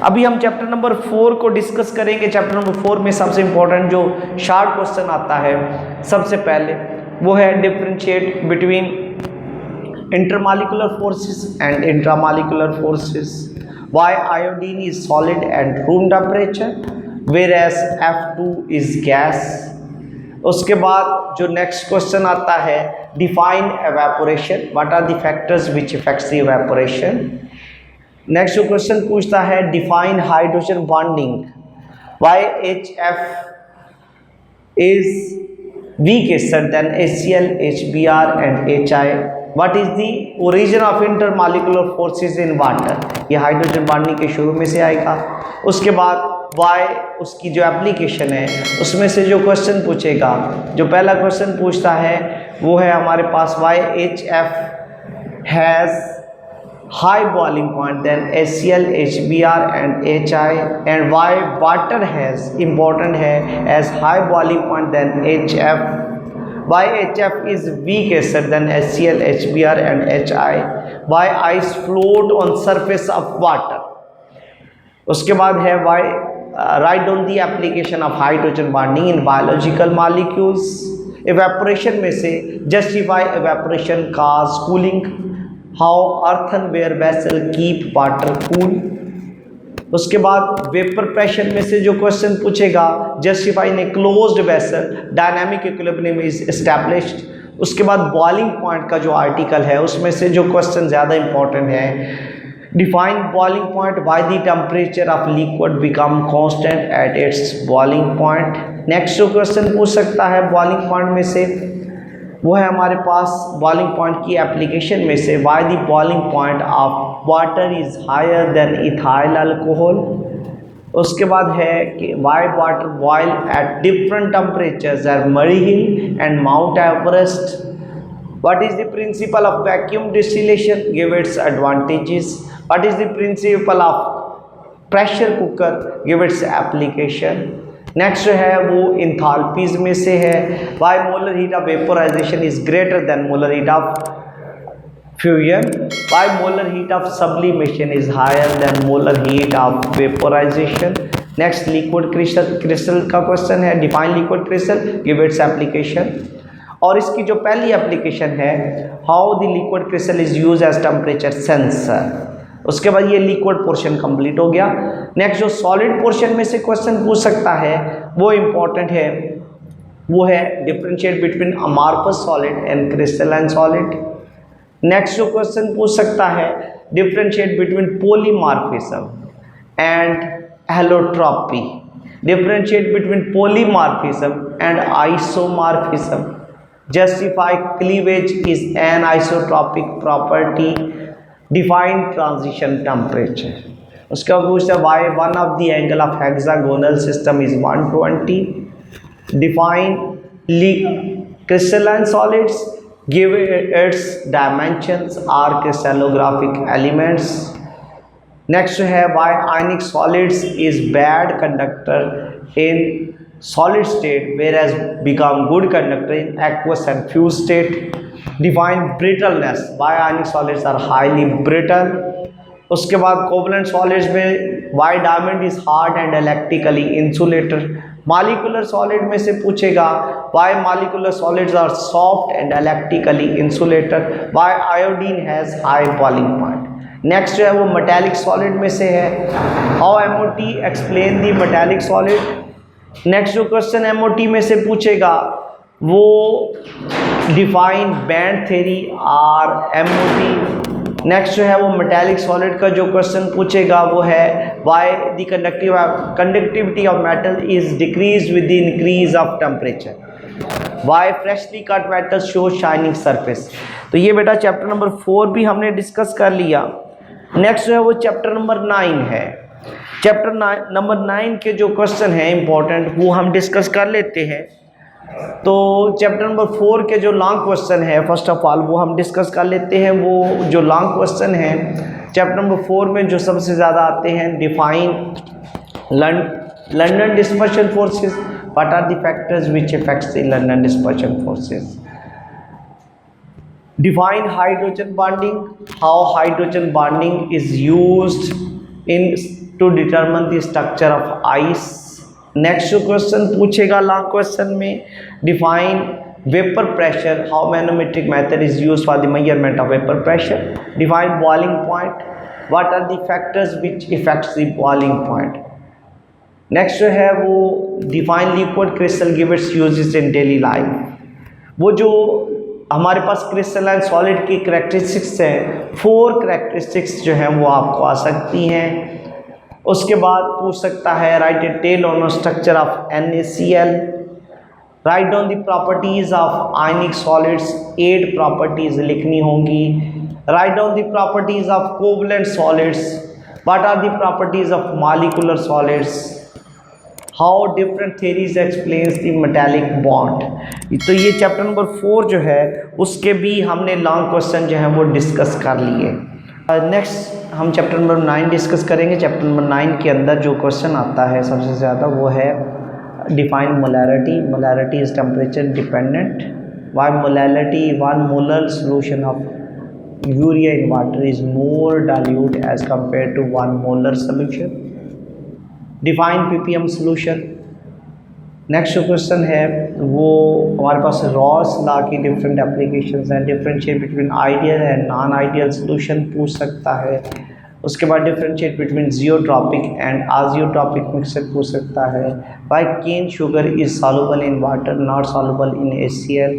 अभी हम chapter number 4 को डिस्कस करेंगे। चैप्टर नंबर 4 में सबसे इंपॉर्टेंट जो शार्ट क्वेश्चन आता है सबसे पहले वो है differentiate between intermolecular forces and intramolecular forces. Why iodine is solid at room temperature whereas F2 is gas. उसके बाद जो नेक्स्ट क्वेश्चन आता है define evaporation, what are the factors which effects the evaporation. Next जो question पूछता है define hydrogen bonding, why HF is weaker than HCl, HBr and HI. What is the origin of intermolecular forces in water? ये hydrogen bonding के शुरू में से आएगा। उसके बाद वाई उसकी जो एप्लीकेशन है उसमें से जो क्वेश्चन पूछेगा, जो पहला क्वेश्चन पूछता है वो है हमारे पास why HF has high boiling point than HCl, HBr and HI and why water has important है as high boiling point than HF, why HF is weaker than HCl, HBr and HI, why ice float on surface of water। उसके बाद है why write down the application of hydrogen bonding in biological molecules। evaporation में से justify evaporation cause cooling, how earthenware vessel keep water cool. उसके बाद vapour pressure में से जो क्वेश्चन पूछेगा justify in a closed vessel dynamic equilibrium is established. उसके बाद बॉइलिंग पॉइंट का जो आर्टिकल है उसमें से जो क्वेश्चन ज़्यादा इंपॉर्टेंट है define boiling point, why the temperature of liquid become constant at its boiling point. Next जो क्वेश्चन पूछ सकता है बॉइलिंग पॉइंट में से वो है हमारे पास बॉइलिंग पॉइंट की एप्लीकेशन में से why the boiling point of water is higher than ethyl alcohol. उसके बाद है कि why water boil at different temperatures at Murree hill and mount Everest. What is the principle of vacuum distillation, give its advantages. What is the principle of pressure cooker, give its application. Next जो है वो enthalpies में से है why molar heat of vaporisation is greater than molar heat of fusion, why molar heat of sublimation is higher than molar heat of vaporisation. Next liquid crystal का question है define liquid crystal, give its application. और इसकी जो पहली application है how the liquid crystal is use as temperature sensor. उसके बाद ये लिक्विड पोर्शन कंप्लीट हो गया। नेक्स्ट जो सॉलिड पोर्शन में से क्वेश्चन पूछ सकता है वो इम्पॉर्टेंट है, वो है differentiate between amorphous solid and crystalline solid. Next जो क्वेश्चन पूछ सकता है differentiate between polymorphism and allotropy, differentiate between polymorphism and isomorphism, justify cleavage is an isotropic property, define transition temperature. उसका पूछता है why one of the angle of hexagonal system is 120, define crystalline solids, give its dimensions are crystallographic elements. Next है why ionic solids is bad conductor in solid state whereas become good conductor in aqueous and fused state, define brittleness, why ionic solids are highly brittle। उसके बाद covalent solids में why diamond is hard and electrically insulator। molecular solid में से पूछेगा why molecular solids are soft and electrically insulator, why iodine has high boiling point। Next जो है वो metallic solid में से है how MOT explain the metallic solid। Next जो क्वेश्चन MOT में से पूछेगा वो डिफाइन बैंड थ्योरी और MOT। नेक्स्ट जो है वो मेटालिक सॉलिड का जो क्वेश्चन पूछेगा वो है why the conductivity of metal is decrease with the increase of temperature, why freshly cut metal show shining surface. तो ये बेटा चैप्टर नंबर 4 भी हमने डिस्कस कर लिया। नेक्स्ट जो है वो चैप्टर नंबर 9 है। चैप्टर नंबर 9 के जो क्वेश्चन हैं इंपॉर्टेंट वो हम डिस्कस कर लेते हैं। तो चैप्टर नंबर 4 के जो लॉन्ग क्वेश्चन है फर्स्ट ऑफ ऑल वो हम डिस्कस कर लेते हैं। वो जो लॉन्ग क्वेश्चन है चैप्टर नंबर 4 में जो सबसे ज़्यादा आते हैं define London dispersion forces, what are the factors which effects the London dispersion forces, define hydrogen bonding, how hydrogen bonding is used in to determine the structure of ice. Next question पूछेगा long question में, define vapour pressure, how manometric method is used for the measurement of vapour pressure. Define boiling point, what are the factors which effects the boiling point. Next जो है वो define liquid crystal give its uses in daily life. वो जो हमारे पास crystalline solid की characteristics हैं, 4 characteristics जो हैं वो आपको आ सकती हैं। उसके बाद पूछ सकता है write A tell on structure of NaCl, write down the properties of ionic solids, 8 properties लिखनी होंगी। Write down the properties of covalent solids, what are the properties of molecular solids, how different theories explains the metallic bond. तो ये chapter number 4 जो है उसके भी हमने long question जो है वो डिस्कस कर लिए। नेक्स्ट हम चैप्टर नंबर 9 डिस्कस करेंगे। चैप्टर नंबर 9 के अंदर जो क्वेश्चन आता है सबसे ज़्यादा वो है define molarity. Molarity is temperature dependent, why molarity 1 molar solution of urea in water is more dilute as compare to 1 molar solution. Define ppm solution. Next जो क्वेश्चन है वो हमारे पास रॉस लॉ की डिफरेंट एप्लीकेशंस हैं, differentiate between ideal and non ideal solution पूछ सकता है। उसके बाद differentiate between zeotropic and azeotropic mixture पूछ सकता है। Why cane sugar is soluble in water not soluble in HCl।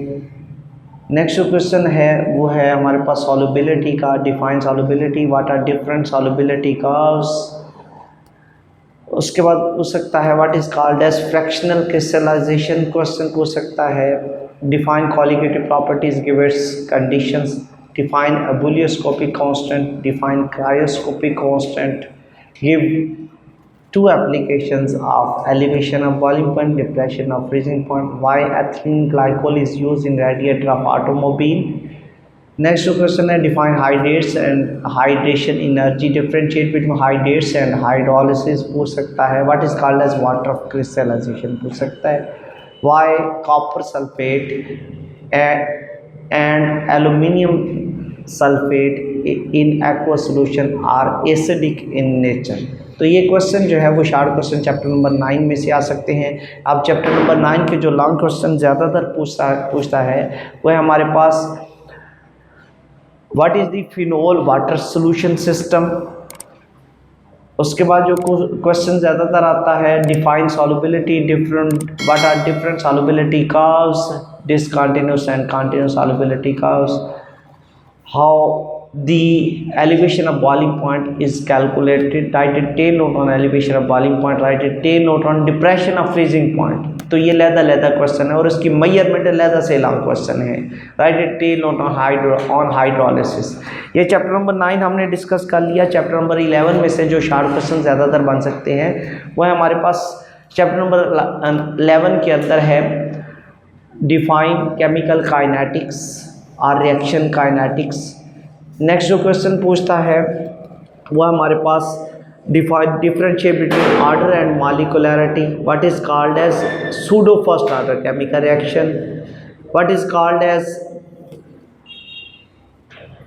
Next जो क्वेश्चन है वो है हमारे पास सॉल्युबिलिटी का। Define solubility, what are different solubility curves. उसके बाद पूछ सकता है what is called as fractional crystallization question पूछ सकता है। Define qualitative properties give its conditions. Define ebullioscopic constant, define cryoscopic constant, give 2 applications of elevation of boiling point, depression of freezing point, why ethylene glycol is used in radiator of automobile। Next question है define hydrates and hydration energy, differentiate between hydrates and hydrolysis पूछ सकता है। What is called as water of crystallization पूछ सकता है। Why copper sulphate and aluminium sulphate in aqua solution are acidic in nature. तो ये question जो है वो शार्ट क्वेश्चन चैप्टर नंबर 9 में से आ सकते हैं। अब चैप्टर नंबर 9 के जो लॉन्ग क्वेश्चन ज़्यादातर पूछता है वो है हमारे पास what is the phenol water solution system. उसके बाद जो क्वेश्चन ज़्यादातर आता है define solubility, different what are different solubility curves, discontinuous and continuous solubility curves, how the elevation of boiling point is calculated, write a tail note on elevation of boiling point, write a tail note on depression of freezing point। तो ये लैदा question है और इसकी measurement लैदा से long question है। Write A tell note on hydrolysis. ये chapter number 9 हमने डिस्कस कर लिया। चैप्टर नंबर 11 में से जो शार्ट क्वेश्चन ज़्यादातर बन सकते हैं वो है हमारे पास चैप्टर नंबर 11 के अंदर है डिफाइन केमिकल काइनेटिक्स और रिएक्शन काइनेटिक्स। नेक्स्ट जो क्वेश्चन पूछता है वह हमारे पास define differentiate between order and molecularity, what is called as pseudo first order chemical reaction, what is called as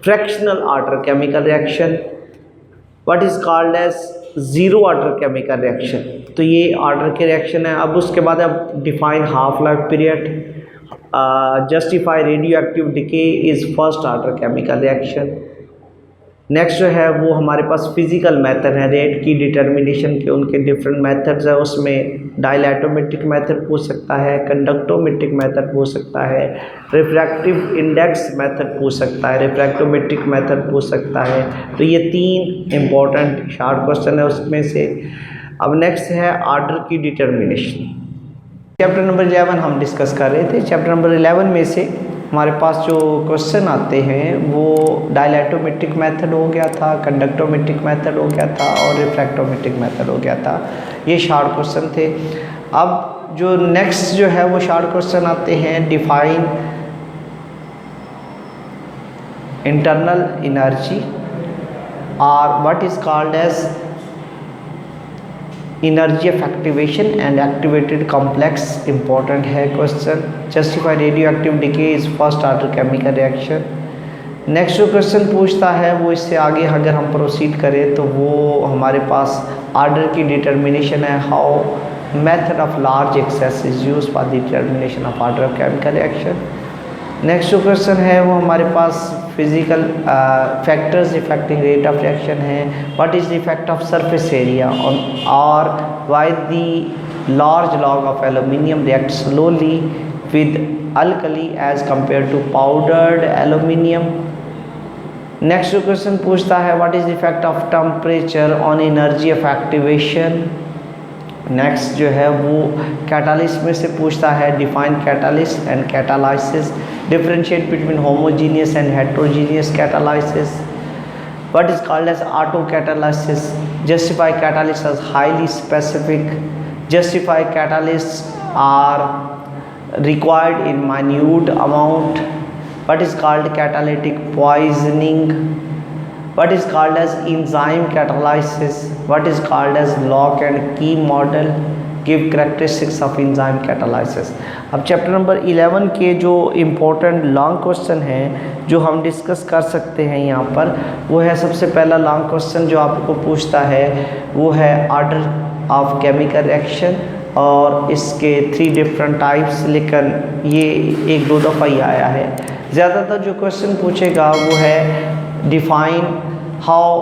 fractional order chemical reaction, what is called as zero order chemical reaction. तो ये order के reaction है। अब उसके बाद अब define half life period, justify radioactive decay is first order chemical reaction. Next जो है वो हमारे पास फिजिकल मेथड है रेट की डिटर्मिनेशन के, उनके डिफरेंट मेथड्स है। उसमें डायलैटोमेट्रिक मेथड पूछ सकता है, कंडक्टोमेट्रिक मेथड पूछ सकता है, रिफ्रैक्टिव इंडेक्स मेथड पूछ सकता है, रिफ्रैक्टोमेट्रिक मेथड पूछ सकता है। तो ये 3 इम्पॉर्टेंट शार्ट क्वेश्चन है उसमें से। अब नेक्स्ट है ऑर्डर की डिटर्मिनेशन। चैप्टर नंबर 11 हम डिस्कस कर रहे थे। चैप्टर नंबर 11 में से हमारे पास जो क्वेश्चन आते हैं वो डायलैटोमेट्रिक मेथड हो गया था, कंडक्टोमेट्रिक मेथड हो गया था और रिफ्रैक्टोमेट्रिक मेथड हो गया था। ये शार्ट क्वेश्चन थे। अब जो नेक्स्ट जो है वो शार्ट क्वेश्चन आते हैं डिफाइन इंटरनल एनर्जी और what is called as energy of activation and activated complex important है question. Justify radioactive decay is first order chemical reaction. Next जो क्वेश्चन पूछता है वो इससे आगे अगर हम प्रोसीड करें तो वो हमारे पास आर्डर की डिटर्मिनेशन है। How method of large excess is use for the determination of order of chemical reaction. Next जो क्वेश्चन है वो हमारे पास physical factors effecting rate of reaction है। What is the effect of surface area on और why the large log of aluminium react slowly with alkali as compare to powdered aluminium. Next जो question पूछता है what is the effect of temperature on energy of activation. Next जो है वो catalyst में से पूछता है define catalyst and catalysis, differentiate between homogeneous and heterogeneous catalysis, what is called as auto catalysis, justify catalyst as highly specific, justify catalyst are required in minute amount, what is called catalytic poisoning, what is called as enzyme catalysis, what is called as lock and key model, give characteristics of enzyme catalysis। अब chapter number 11 के जो important long question हैं जो हम discuss कर सकते हैं यहाँ पर, वो है सबसे पहला लॉन्ग क्वेश्चन जो आपको पूछता है वो है ऑर्डर ऑफ केमिकल रिएक्शन और इसके 3 डिफरेंट टाइप्स, लेकिन ये 1-2 दफ़ा ही आया है। ज़्यादातर जो क्वेश्चन पूछेगा वो है define how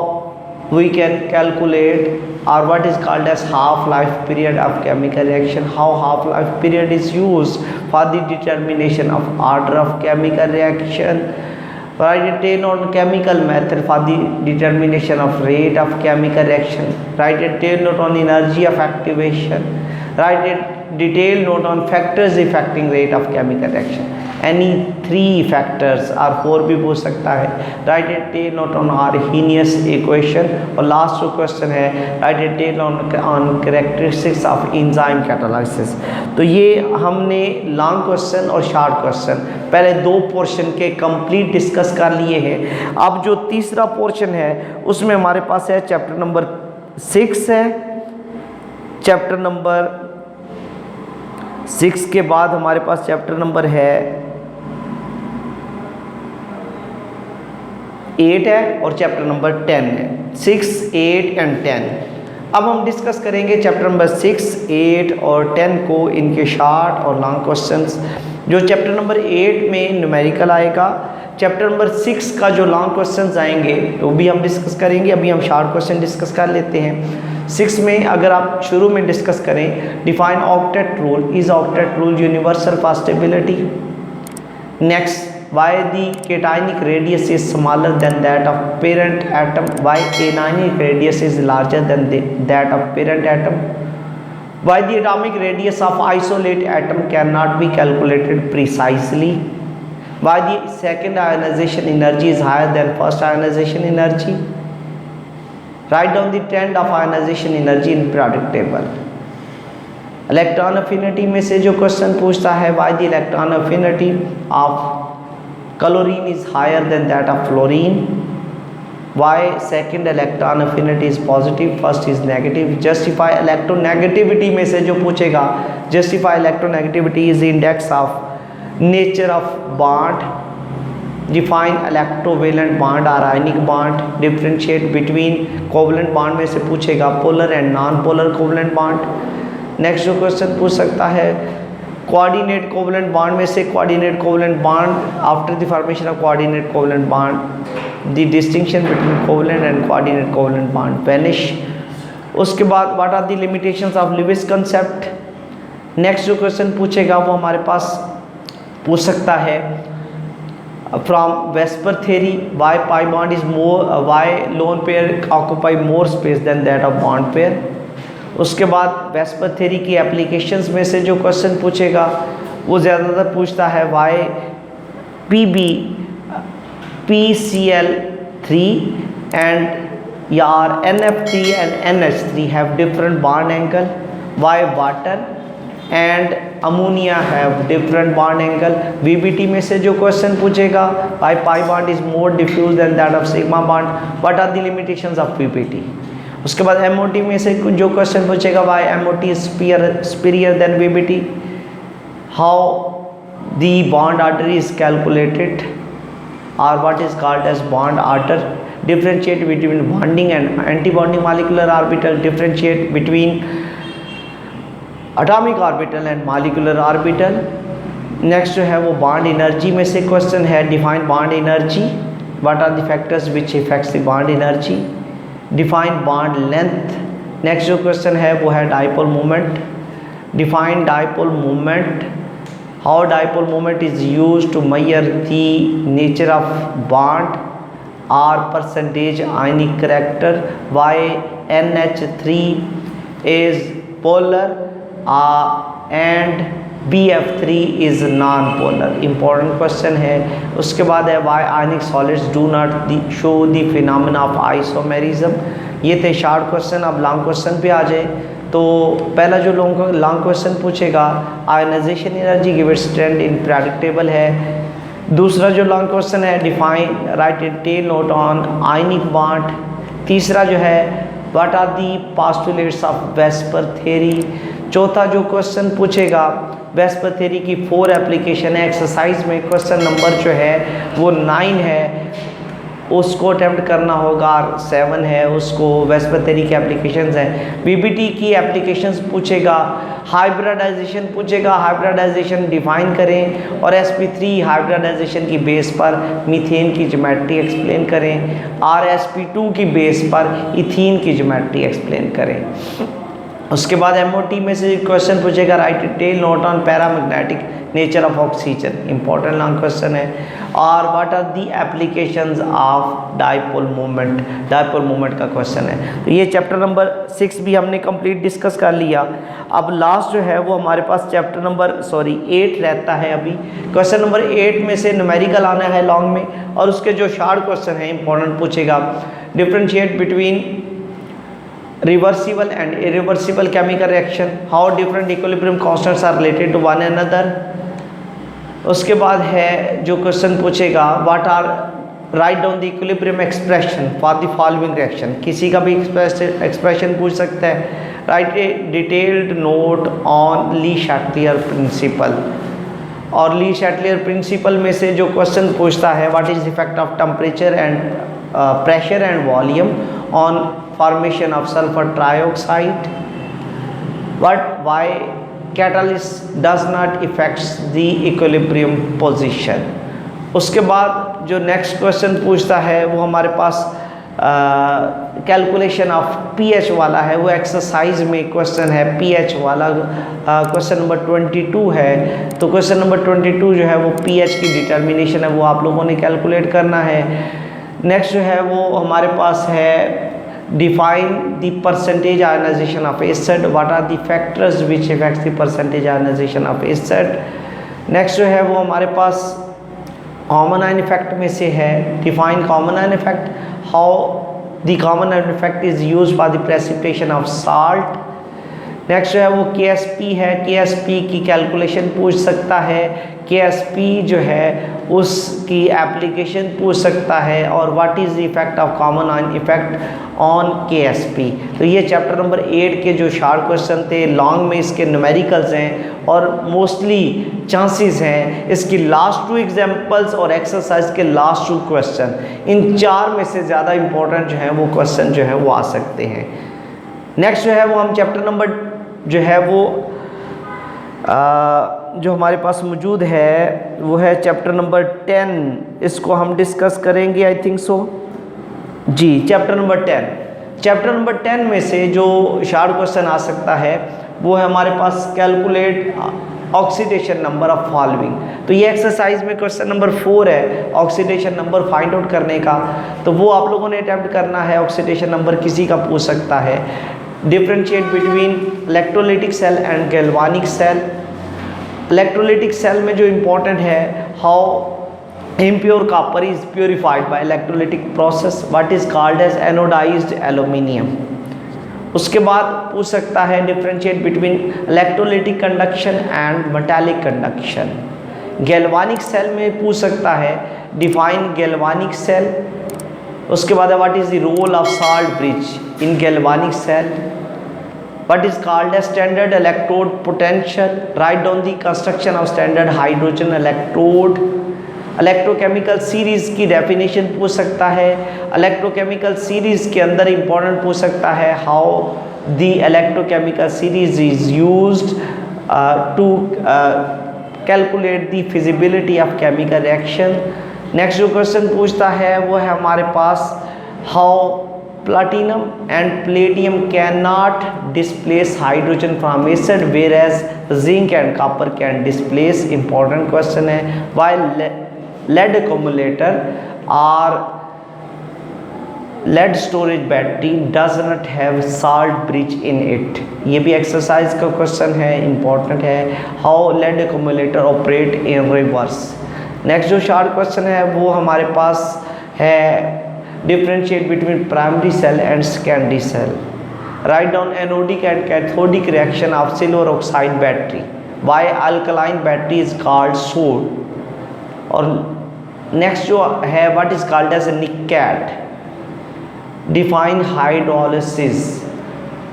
we can calculate और what is called as half life period of chemical reaction, how half life period is use for the determination of order of chemical reaction, write a table on chemical method for the determination of rate of chemical reaction, write a detailed note on energy of activation, write a detailed note on factors affecting rate of chemical reaction, any 3 factors और 4 भी पूछ सकता है, write a detailed note on Arrhenius equation और last जो question है write a detailed on characteristics of enzyme catalysis। तो ये हमने लॉन्ग क्वेश्चन और शॉर्ट क्वेश्चन पहले 2 पोर्शन के कंप्लीट डिस्कस कर लिए हैं। अब जो तीसरा पोर्शन है उसमें हमारे पास है चैप्टर नंबर 6 है। चैप्टर नंबर 6 के बाद हमारे पास चैप्टर नंबर है 8 है और चैप्टर नंबर 10 है। 6, 8 एंड 10। अब हम डिस्कस करेंगे चैप्टर नंबर 6, 8 और 10 को, इनके शॉर्ट और लॉन्ग क्वेश्चंस। जो चैप्टर नंबर 8 में न्यूमेरिकल आएगा, चैप्टर नंबर 6 का जो लॉन्ग क्वेश्चंस आएंगे तो भी हम डिस्कस करेंगे। अभी हम शॉर्ट क्वेश्चन डिस्कस कर लेते हैं। 6 में अगर आप शुरू में डिस्कस करें, define octet rule, is octet rule universal for stability. Next, why the cationic radius is smaller than that of parent atom, why anionic radius is larger than that of parent atom, why the atomic radius of isolate atom cannot be calculated precisely, why the second ionization energy is higher than first ionization energy, write down the trend of ionization energy in periodic table। Electron affinity में से जो question पूछता है, why the electron affinity of chlorine is higher than that of fluorine, why second electron affinity is positive, first is negative, justify electronegativity में से जो पूछेगा, justify electronegativity is the index of nature of bond, define electrovalent bond or ionic bond, differentiate between covalent bond में से पूछेगा polar and non-polar covalent bond। Next जो question पूछ सकता है कोऑर्डिनेट कोवलेंट बॉन्ड में से coordinate covalent bond, after the formation of coordinate covalent bond the distinction between covalent and coordinate covalent bond vanish. उसके बाद what are the limitations of Lewis concept. Next जो question पूछेगा वो हमारे पास पूछ सकता है from VSEPR theory, why pi bond is more, why lone pair occupy more space than that of bond pair. उसके बाद वेस्पर थ्योरी की एप्लीकेशंस में से जो क्वेश्चन पूछेगा वो ज़्यादातर पूछता है वाई PB PCl3 एंड यार NF3 and NH3 have different bond angle, why water and ammonia have different bond angle. VBT में से जो क्वेश्चन पूछेगा why pi bond is more diffuse than that of sigma bond, what are the limitations of VBT। उसके बाद MOT में से जो question पूछेगा why MOT is superior than VBT, how the bond order is calculated, or what is called as bond order. Differentiate between bonding and anti-bonding molecular orbital. Differentiate between atomic orbital and molecular orbital. Next जो है वो bond energy में से question है, define bond energy, what are the factors which effects the bond energy, define bond length. Next जो question है वो है dipole moment, define dipole moment, how dipole moment is used to measure the nature of bond और percentage ionic character, why NH3 is polar and BF3 is non polar. Important question है. उसके बाद है why ionic solids do not show the phenomena of isomerism. ये थे short question. अब long question पे आ जाए तो पहला जो लॉन्ग क्वेश्चन पूछेगा ionization energy give its trend in predictable है. दूसरा जो लॉन्ग क्वेश्चन है define write A tell note on ionic bond. तीसरा जो है what are the postulates of VSEPR theory. चौथा जो क्वेश्चन पूछेगा वेस्पर थ्योरी की 4 एप्लीकेशन है. एक्सरसाइज में क्वेश्चन नंबर जो है वो 9 है, उसको अटेम्प्ट करना होगा. 7 है उसको वेस्पर थ्योरी की एप्लीकेशंस हैं. बीबीटी की एप्लीकेशंस पूछेगा, हाइब्रिडाइजेशन पूछेगा, हाइब्रिडाइजेशन डिफाइन करें, और sp3 हाइब्रिडाइजेशन की बेस पर मीथेन की ज्योमेट्री एक्सप्लेन करें, और sp2 की बेस पर इथीन की ज्योमेट्री एक्सप्लेन करें. उसके बाद MOT में से क्वेश्चन पूछेगा write detail note on paramagnetic nature of oxygen. Important long question है. और what are the applications of dipole moment. Dipole moment का क्वेश्चन है. तो ये चैप्टर नंबर 6 भी हमने कंप्लीट डिस्कस कर लिया. अब लास्ट जो है वो हमारे पास चैप्टर नंबर 8 रहता है. अभी क्वेश्चन नंबर 8 में से न्यूमेरिकल आना है लॉन्ग में, और उसके जो शॉर्ट क्वेश्चन है इंपॉर्टेंट पूछेगा differentiate between reversible and irreversible chemical reaction, how different equilibrium constants are related to one another. उसके बाद है जो क्वेश्चन पूछेगा what are write down the equilibrium expression for the following reaction. किसी का भी एक्सप्रेशन पूछ सकता है. Write a detailed note on Le Chatelier principle. और ली शैटलियर प्रिंसिपल में से जो क्वेश्चन पूछता है what is effect of temperature and pressure and volume on formation of sulfur trioxide, why catalyst does not affects the equilibrium position. उसके बाद जो next question पूछता है वो हमारे पास कैलकुलेशन ऑफ pH वाला है. वो एक्सरसाइज में क्वेश्चन है pH वाला. क्वेश्चन नंबर 22 है. तो क्वेश्चन नंबर 22 जो है वो pH की डिटर्मिनेशन है, वो आप लोगों ने कैलकुलेट करना है. नेक्स्ट जो है वो हमारे पास है define the percentage ionization of acid, what are the factors which affects the percentage ionization of acid. next जो है वो हमारे पास common ion effect में से है define common ion effect, how the common ion effect is used for the precipitation of salt. Next जो है वो KSP है. KSP की कैलकुलेशन पूछ सकता है. KSP जो है उसकी एप्लीकेशन पूछ सकता है. और what is the effect of common ion effect on KSP. तो ये चैप्टर नंबर 8 के जो शॉर्ट क्वेश्चन थे. लॉन्ग में इसके न्यूमेरिकल्स हैं और मोस्टली चांसेस हैं इसकी लास्ट 2 एग्जांपल्स और एक्सरसाइज के लास्ट 2 क्वेश्चन, इन 4 में से ज़्यादा इंपॉर्टेंट जो है वो क्वेश्चन जो है वो आ सकते हैं. नेक्स्ट जो है वो हम चैप्टर नंबर जो है वो जो हमारे पास मौजूद है वो है चैप्टर नंबर 10. इसको हम डिस्कस करेंगे आई थिंक सो जी. Chapter number 10. चैप्टर नंबर 10 में से जो शॉर्ट क्वेश्चन आ सकता है वो है हमारे पास calculate oxidation number of following. तो ये एक्सरसाइज में क्वेश्चन नंबर 4 है ऑक्सीडेशन नंबर फाइंड आउट करने का. तो वो आप लोगों ने अटेम्प्ट करना है. ऑक्सीडेशन नंबर किसी का पूछ सकता है. Differentiate between electrolytic cell and galvanic cell. Electrolytic cell में जो इम्पोर्टेंट है how impure copper is purified by electrolytic process, what is called as anodised aluminium. उसके बाद पूछ सकता है differentiate between electrolytic conduction and metallic conduction. Galvanic cell में पूछ सकता है डिफाइन गैल्वानिक सेल. उसके बाद what is the role of salt bridge in galvanic cell. What is called as standard electrode potential. Right down the construction of standard hydrogen electrode. Electrochemical series की definition पूछ सकता है। Electrochemical series के अंदर important पूछ सकता है how the electrochemical series is used to calculate the feasibility of chemical reaction. Next जो क्वेश्चन पूछता है वो है हमारे पास how platinum and palladium cannot displace hydrogen from acid whereas zinc and copper can displace। important question है। while lead accumulator or lead storage battery does not have salt bridge in it। ये भी exercise का question है, important है। how lead accumulator operate in reverse। Next जो short question है वो हमारे पास है differentiate between primary cell and secondary cell। write down anodic and cathodic reaction of silver oxide battery। why alkaline battery is called soda। और next जो है what is called as a NICAD। define hydrolysis।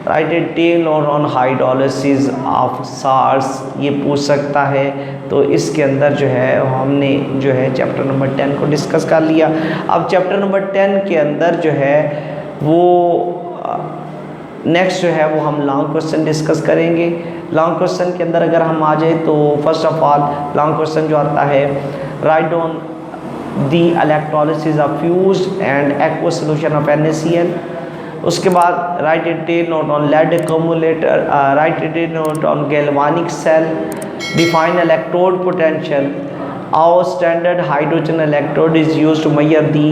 write a tale on hydrolysis of SARS। ये पूछ सकता है। तो इसके अंदर जो है हमने जो है चैप्टर नंबर 10 को डिस्कस कर लिया। अब चैप्टर नंबर 10 के अंदर जो है वो नेक्स्ट जो है वो हम लॉन्ग क्वेश्चन डिस्कस करेंगे। लॉन्ग क्वेश्चन के अंदर अगर हम आ जाए तो first of all long question जो आता है write down the electrolysis of fused and aqua solution of NaCl। उसके बाद write A tell note on lead accumulator, write A tell note on galvanic cell, define electrode potential. Our standard hydrogen electrode is used to measure the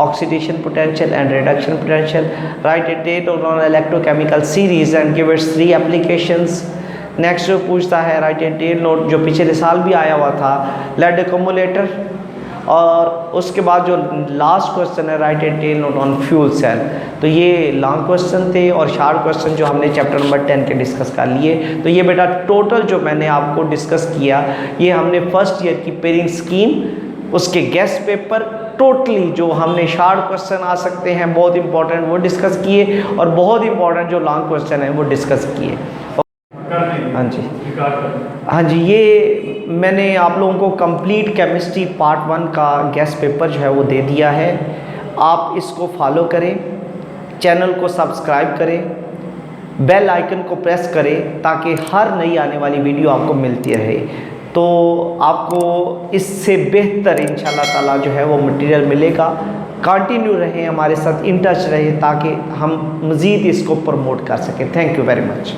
oxidation potential and reduction potential। write a table on electrochemical series and give its 3 applications। Next जो पूछता है write ए tell note जो पिछले साल भी आया हुआ था लेड एक्यूमुलेटर। और उसके बाद जो लास्ट क्वेश्चन है write A tell note on fuel cell. तो ये लॉन्ग क्वेश्चन थे और शार्ट क्वेश्चन जो हमने चैप्टर नंबर 10 के डिस्कस कर लिए। तो ये बेटा टोटल जो मैंने आपको डिस्कस किया ये हमने फर्स्ट ईयर की पेयरिंग स्कीम उसके गेस्ट पेपर टोटली जो हमने शार्ट क्वेश्चन आ सकते हैं बहुत इंपॉर्टेंट वो डिस्कस किए और बहुत इंपॉर्टेंट जो लॉन्ग क्वेश्चन है वो डिस्कस किए। हाँ जी, हाँ जी, ये मैंने आप लोगों को कंप्लीट केमिस्ट्री पार्ट 1 का गेस्ट पेपर जो है वो दे दिया है। आप इसको फॉलो करें, चैनल को सब्सक्राइब करें, बेल आइकन को प्रेस करें ताकि हर नई आने वाली वीडियो आपको मिलती रहे। तो आपको इससे बेहतर इंशाल्लाह ताला जो है वो मटेरियल मिलेगा। कंटिन्यू रहें हमारे साथ, इन टच रहें ताकि हम मज़ीद इसको प्रमोट कर सकें। Thank you very much.